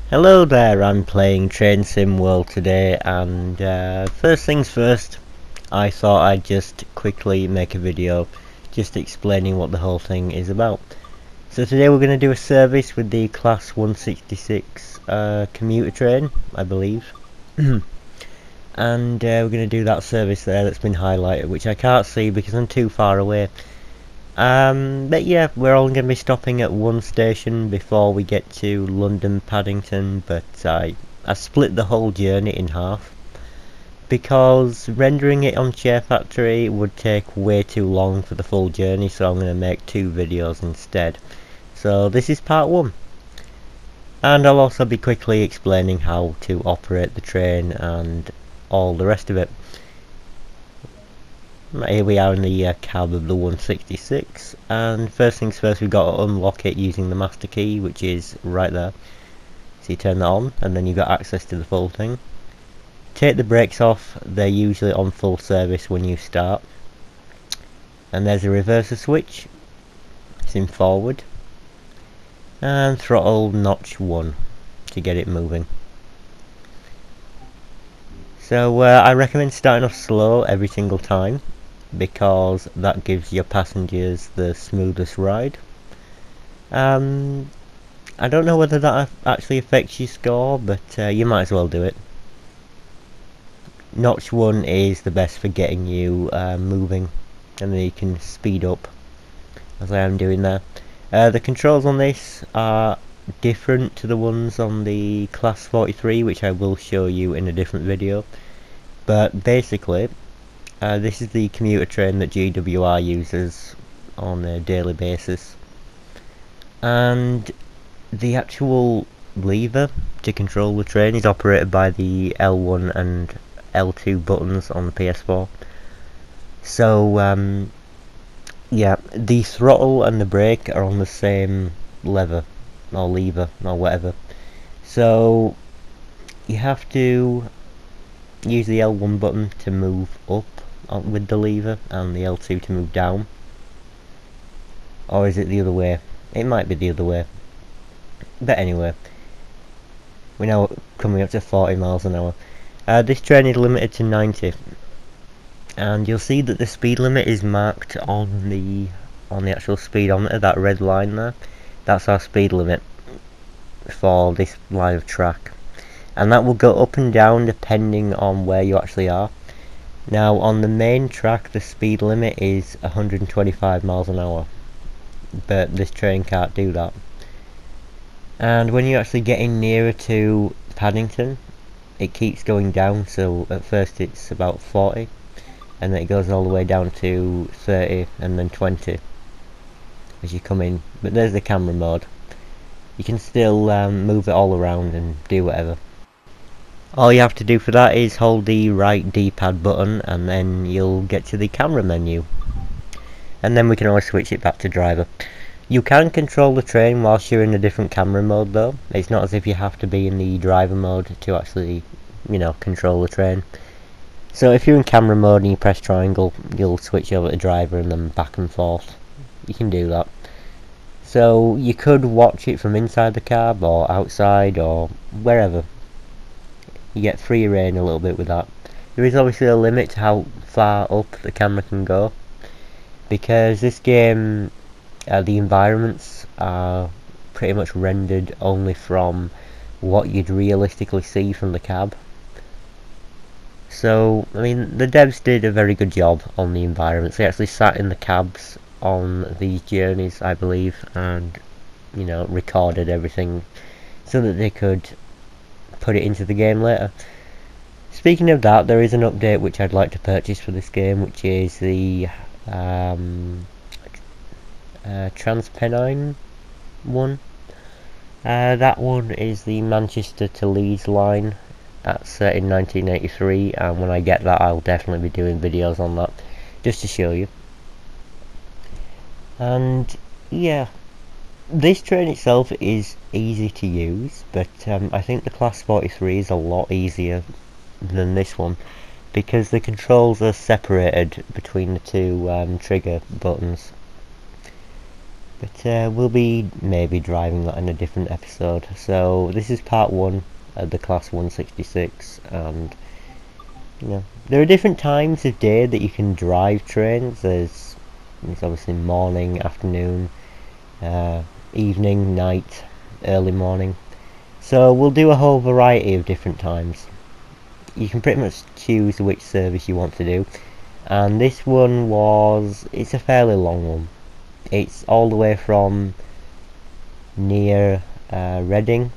Hello there, I'm playing Train Sim World today, and first things first, I thought I'd just quickly make a video just explaining what the whole thing is about. So today we're going to do a service with the Class 166 commuter train, I believe. And we're going to do that service there that's been highlighted, which I can't see because I'm too far away. But yeah, we're all going to be stopping at one station before we get to London Paddington, but I split the whole journey in half because rendering it on SHAREfactory would take way too long for the full journey, so I'm going to make two videos instead. So this is part one, and I'll also be quickly explaining how to operate the train and all the rest of it. Here we are in the cab of the 166, and first things first, we've got to unlock it using the master key, which is right there. So you turn that on and then you've got access to the full thing. Take the brakes off, they're usually on full service when you start. And there's a reverser switch, it's in forward. And throttle notch 1 to get it moving. So I recommend starting off slow every single time, because that gives your passengers the smoothest ride. I don't know whether that actually affects your score, but you might as well do it. Notch 1 is the best for getting you moving, and then you can speed up, as I am doing there. The controls on this are different to the ones on the Class 43, which I will show you in a different video. But basically, this is the commuter train that GWR uses on a daily basis, and the actual lever to control the train is operated by the L1 and L2 buttons on the PS4. So yeah, the throttle and the brake are on the same lever or whatever, so you have to use the L1 button to move up with the lever and the L2 to move down. Or is it the other way? It might be the other way. But anyway, we're now coming up to 40 miles an hour. This train is limited to 90, and you'll see that the speed limit is marked on the actual speedometer, that red line there. That's our speed limit for this line of track, and that will go up and down depending on where you actually are. Now on the main track the speed limit is 125 miles an hour, but this train can't do that. And when you're actually getting nearer to Paddington, it keeps going down, so at first it's about 40, and then it goes all the way down to 30 and then 20 as you come in. But there's the camera mode. You can still move it all around and do whatever. All you have to do for that is hold the right D-pad button, and then you'll get to the camera menu, and then we can always switch it back to driver. You can control the train whilst you're in a different camera mode though. It's not as if you have to be in the driver mode to actually, control the train. So if you're in camera mode and you press triangle, you'll switch over to driver and then back and forth. You can do that. So you could watch it from inside the cab or outside or wherever. You get free rein a little bit with that. There is obviously a limit to how far up the camera can go, because this game, the environments are pretty much rendered only from what you'd realistically see from the cab. So, I mean, the devs did a very good job on the environments. They actually sat in the cabs on these journeys, I believe, and, recorded everything so that they could put it into the game later. Speaking of that, there is an update which I'd like to purchase for this game, which is the Transpennine one. That one is the Manchester to Leeds line. That's set in 1983, and when I get that I'll definitely be doing videos on that, just to show you. And yeah, this train itself is easy to use, but I think the Class 43 is a lot easier than this one, because the controls are separated between the two trigger buttons. But we'll be maybe driving that in a different episode. So this is part 1 of the Class 166, and you know, there are different times of day that you can drive trains. There's obviously morning, afternoon, evening, night, early morning. So we'll do a whole variety of different times. You can pretty much choose which service you want to do. And this one it's a fairly long one. It's all the way from near Reading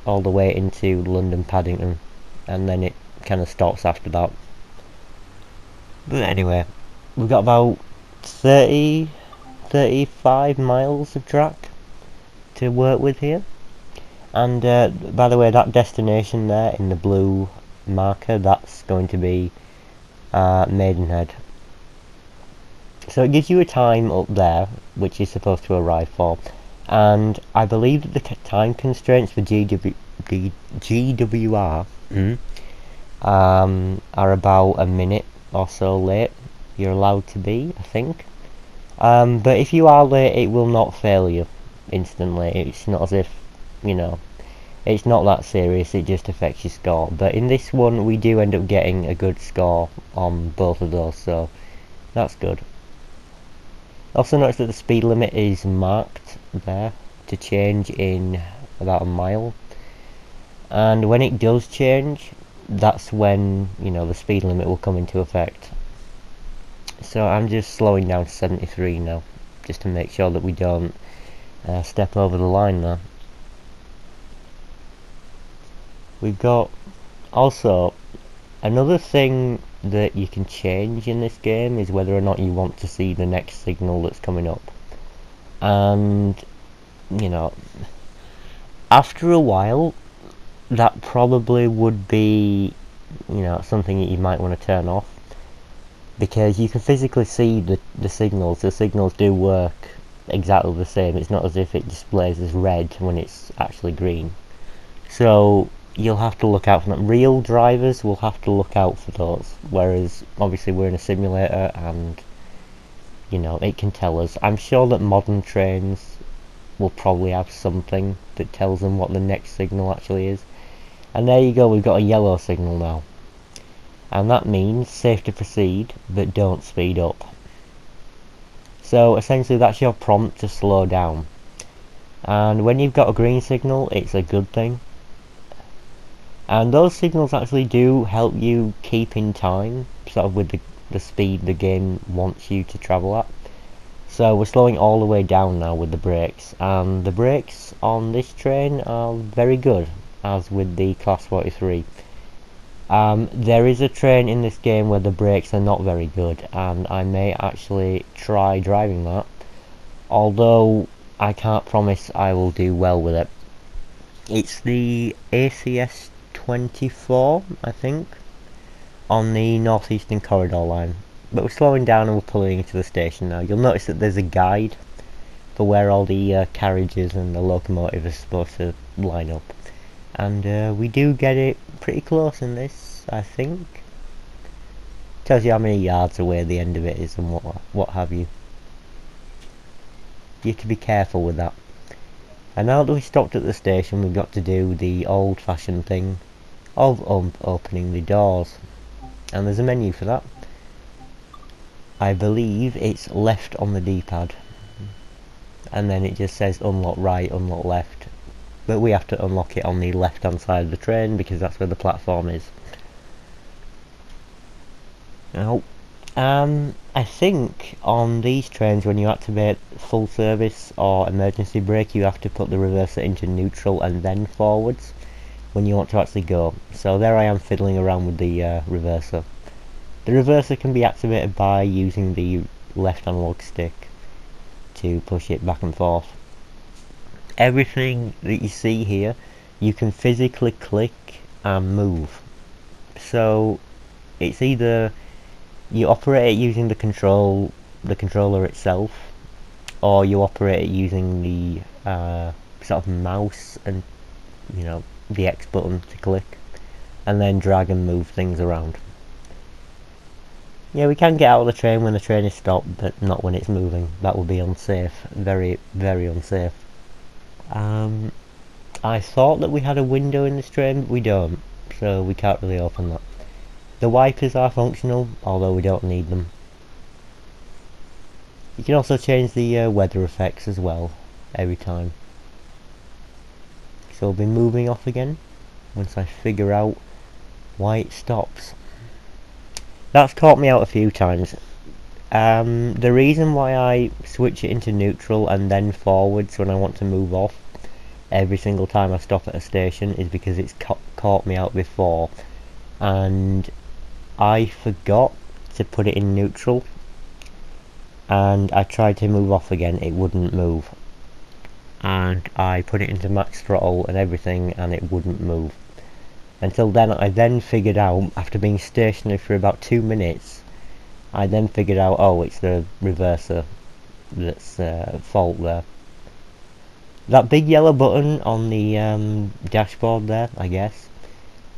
all the way into London Paddington, and then it kind of stops after that. But anyway, we've got about 35 miles of track to work with here. And by the way, that destination there in the blue marker, that's going to be Maidenhead. So it gives you a time up there which you're supposed to arrive for, and I believe that the time constraints for GWR are about a minute or so late. You're allowed to be, I think. But if you are late, it will not fail you instantly. It's not as if, you know, it's not that serious, it just affects your score. But in this one, we do end up getting a good score on both of those, so that's good. Also notice that the speed limit is marked there to change in about a mile. And when it does change, that's when, you know, the speed limit will come into effect. So I'm just slowing down to 73 now, just to make sure that we don't step over the line there. We've got also another thing that you can change in this game is whether or not you want to see the next signal that's coming up. And, you know, after a while, that probably would be, you know, something that you might want to turn off, because you can physically see the signals. The signals do work exactly the same. It's not as if it displays as red when it's actually green. So you'll have to look out for them. Real drivers will have to look out for those, whereas obviously we're in a simulator and, you know, it can tell us. I'm sure that modern trains will probably have something that tells them what the next signal actually is. And there you go, we've got a yellow signal now. And that means safe to proceed, but don't speed up. So essentially that's your prompt to slow down. And when you've got a green signal, it's a good thing. And those signals actually do help you keep in time, sort of with the speed the game wants you to travel at. So we're slowing all the way down now with the brakes, and the brakes on this train are very good, as with the Class 43. There is a train in this game where the brakes are not very good, and I may actually try driving that, although I can't promise I will do well with it. It's the ACS 24, I think, on the Northeastern Corridor line. But we're slowing down and we're pulling into the station now. You'll notice that there's a guide for where all the carriages and the locomotive is supposed to line up. And we do get it pretty close in this, I think. Tells you how many yards away the end of it is and what have you. You have to be careful with that. And now that we stopped at the station, we've got to do the old-fashioned thing of opening the doors. And there's a menu for that. I believe it's left on the D-pad. And then it just says unlock right, unlock left. But we have to unlock it on the left-hand side of the train because that's where the platform is. Now, I think on these trains when you activate full service or emergency brake, you have to put the reverser into neutral and then forwards when you want to actually go. So there I am fiddling around with the reverser. The reverser can be activated by using the left analog stick to push it back and forth. Everything that you see here, you can physically click and move. So it's either you operate it using the controller itself, or you operate it using the sort of mouse and, you know, the X button to click, and then drag and move things around. Yeah, we can get out of the train when the train is stopped, but not when it's moving. That would be unsafe. Very, very unsafe. Um, I thought that we had a window in this train, but we don't, so we can't really open that. The wipers are functional, although we don't need them. You can also change the weather effects as well, every time. So we'll be moving off again, once I figure out why it stops. That's caught me out a few times. The reason why I switch it into neutral and then forwards when I want to move off every single time I stop at a station is because it's caught me out before, and I forgot to put it in neutral, and I tried to move off again, it wouldn't move, and I put it into max throttle and everything and it wouldn't move. Until then, I then figured out, after being stationary for about 2 minutes, I then figured out, oh, it's the reverser that's fault there. That big yellow button on the dashboard there, I guess,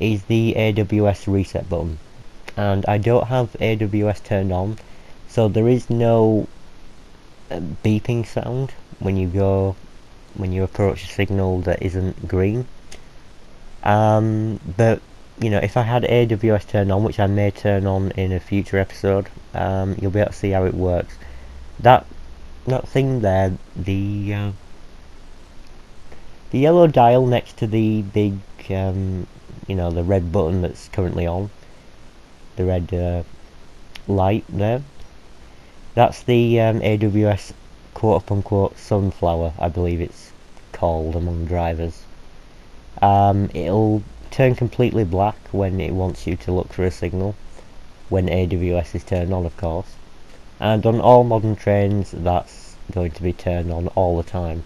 is the AWS reset button. And I don't have AWS turned on, so there is no beeping sound when you approach a signal that isn't green. But you know, if I had AWS turned on, which I may turn on in a future episode, you'll be able to see how it works. That thing there, the yellow dial next to the big, you know, the red button that's currently on, the red light there. That's the AWS quote-unquote sunflower, I believe it's called among drivers. It'll turn completely black when it wants you to look for a signal, when AWS is turned on, of course. And on all modern trains, that's going to be turned on all the time.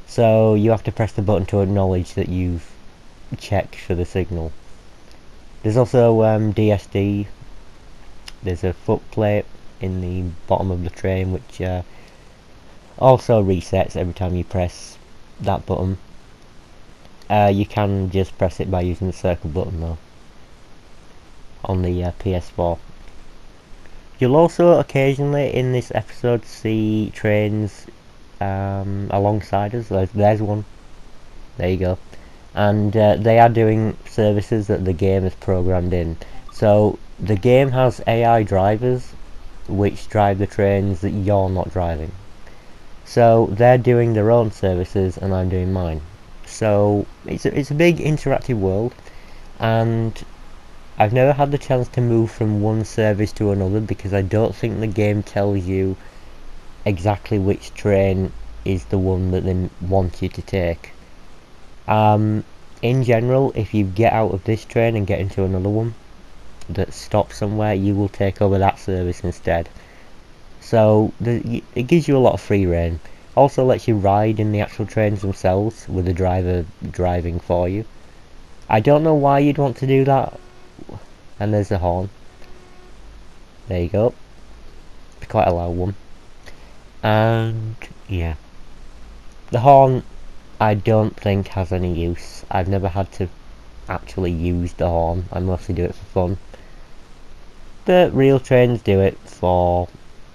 So you have to press the button to acknowledge that you've checked for the signal. There's also DSD. There's a footplate in the bottom of the train which also resets every time you press that button. You can just press it by using the circle button though, on the PS4. You'll also occasionally in this episode see trains alongside us. There's one. There you go. And they are doing services that the game has programmed in. So the game has AI drivers which drive the trains that you're not driving. So they're doing their own services and I'm doing mine. So it's a big interactive world, and I've never had the chance to move from one service to another because I don't think the game tells you exactly which train is the one that they want you to take. In general, if you get out of this train and get into another one that stops somewhere, you will take over that service instead. So it gives you a lot of free reign. Also lets you ride in the actual trains themselves with the driver driving for you. I don't know why you'd want to do that. And there's the horn. There you go. It's quite a loud one. And yeah, the horn I don't think has any use. I've never had to actually use the horn. I mostly do it for fun. But real trains do it for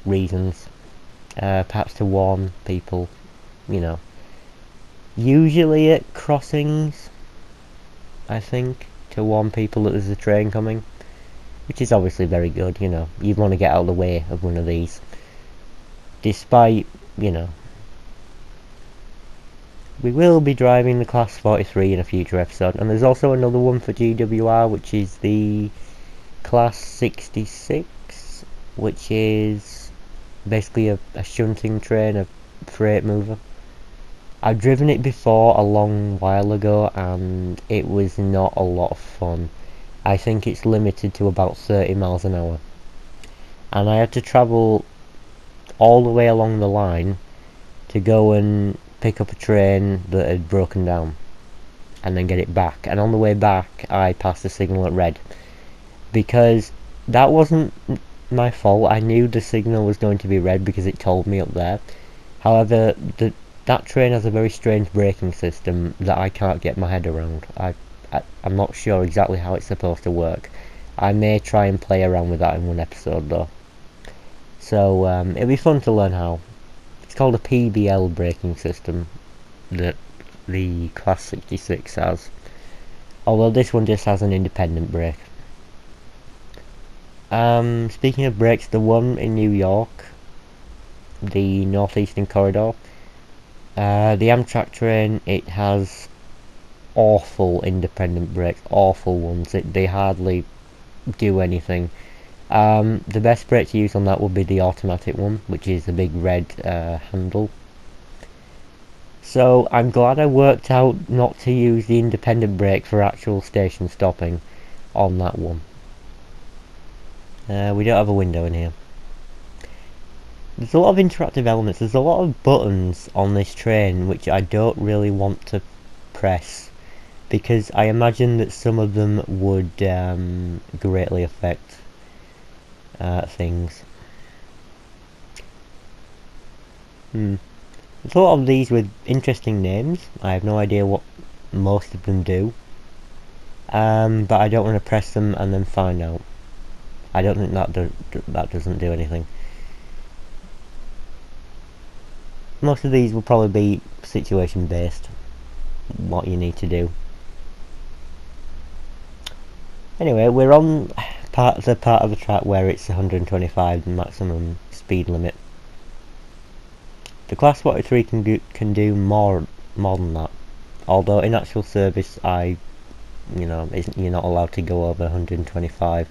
reasons. Perhaps to warn people, you know. Usually at crossings, I think, to warn people that there's a train coming. Which is obviously very good, you know. You want to get out of the way of one of these. Despite, you know, we will be driving the Class 43 in a future episode. And there's also another one for GWR, which is the Class 66, which is basically a shunting train, a freight mover. I've driven it before a long while ago and it was not a lot of fun. I think it's limited to about 30 miles an hour. And I had to travel all the way along the line to go and pick up a train that had broken down and then get it back. And on the way back I passed the signal at red. Because that wasn't my fault. I knew the signal was going to be red because it told me up there. However, that train has a very strange braking system that I can't get my head around. I'm not sure exactly how it's supposed to work. I may try and play around with that in one episode though. So it'll be fun to learn how. It's called a PBL braking system that the Class 66 has. Although this one just has an independent brake. Speaking of brakes, the one in New York, the Northeastern Corridor, the Amtrak train, it has awful independent brakes, awful ones. They hardly do anything. The best brake to use on that would be the automatic one, which is the big red handle. So I'm glad I worked out not to use the independent brake for actual station stopping on that one. We don't have a window in here. There's a lot of interactive elements. There's a lot of buttons on this train which I don't really want to press, because I imagine that some of them would greatly affect things. There's a lot of these with interesting names. I have no idea what most of them do, but I don't want to press them and then find out. I don't think that doesn't do anything. Most of these will probably be situation based, what you need to do. Anyway, we're on the part of the track where it's 125 maximum speed limit. The Class 43 can do more than that. Although in actual service, you're not allowed to go over 125.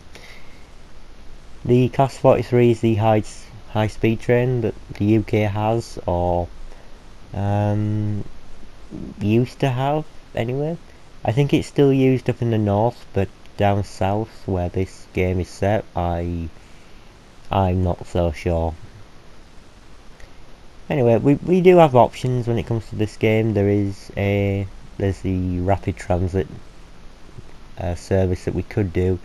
The Class 43 is the high speed train that the UK has, or used to have anyway. I think it's still used up in the north, but down south where this game is set, I'm not so sure. Anyway, we do have options when it comes to this game. There's the rapid transit service that we could do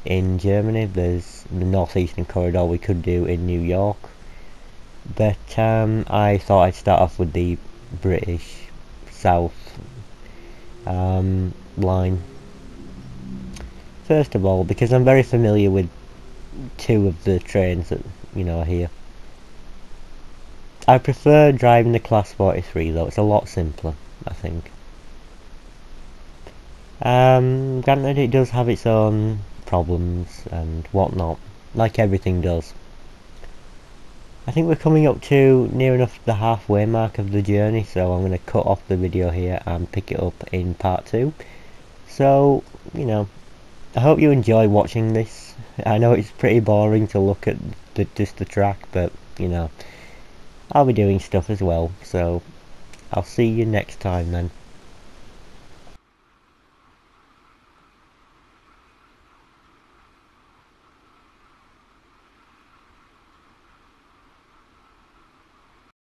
in Germany. There's the Northeastern Corridor we could do in New York, but I thought I'd start off with the British South line first of all, because I'm very familiar with two of the trains that are here. I prefer driving the Class 43 though. It's a lot simpler, I think. Granted, it does have its own problems and whatnot, like everything does. I think we're coming up to near enough the halfway mark of the journey, so I'm going to cut off the video here and pick it up in part 2. So, I hope you enjoy watching this. I know it's pretty boring to look at just the track, but, I'll be doing stuff as well, so I'll see you next time then.